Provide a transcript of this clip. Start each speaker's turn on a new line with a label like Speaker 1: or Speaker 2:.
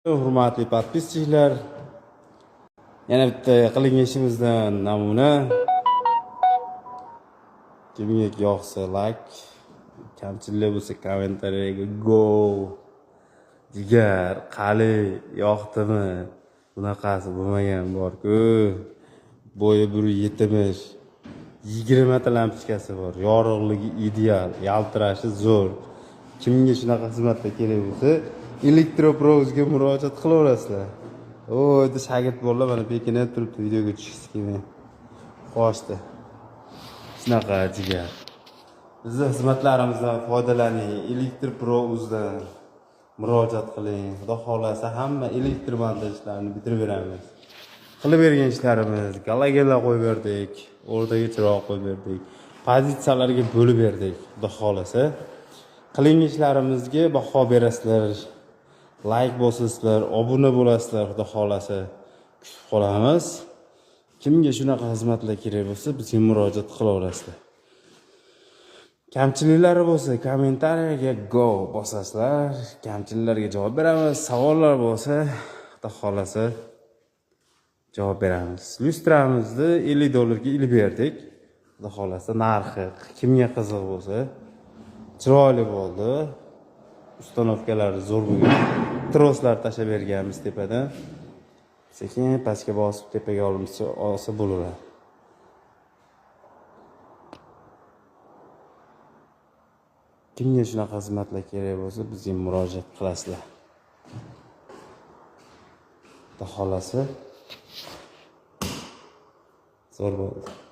Speaker 1: Hurmatli podpischilar, yana bitta qilingan ishimizdan namuna. Kimga yoqsa like, kamchilik bo'lsa kommentariyaga go. Jigar, qali, yoqdimi? Bunaqasi bo'lmagan bor-ku. Bo'yi 1.70, 20 ta lampochkasi bor. Yorug'ligi ideal, yaltirashi zo'r. Kimga shunaqa xizmatlar kerak bo'lsa, Elektroprovozga murojaat qilaverasizlar. O'yda shagird bolalar mana bekinib turibdi, videoga tushishga kelmay qochdi. Shunaqa jigar. Bizning xizmatlarimizdan foydalaning, Elektroprovozdan murojaat qiling. Xudo xolasa hamma elektr montajlarini bitirib beramiz. Qilib bergan ishlarimiz, galogenlar qo'yib berdik, o'rtaga chiroq qo'yib berdik, pozitsiyalarga bo'lib berdik. Xudo xolasa qilingan ishlarimizga baho berasizlar, like bosasizlar, obuna bo'lasizlar. Xudo xolasa kutib qolamiz. Kimga shunaqa xizmatlar kerak bo'lsa, bizga murojaat qilaverasizlar. Kamchiliklari bo'lsa, kommentariyaga go bosasizlar. Kamchiliklarga javob beramiz. Savollar bo'lsa, xudo xolasa javob beramiz. Lyustramizni $50 ga ilib berdik. Xudo xolasa narxi kimga qiziq bo'lsa, chiroyli bo'ldi. Ustanovkalari zo'r bo'lgan. Troslar tashlab berganmiz tepadan. Sekin pastga bosib tepaga olsa bo'laveradi. Kimga shunaqa xizmatlar kerak bo'lsa, bizga murojaat qilasizlar. Xudo xolasa zo'r bo'ldi.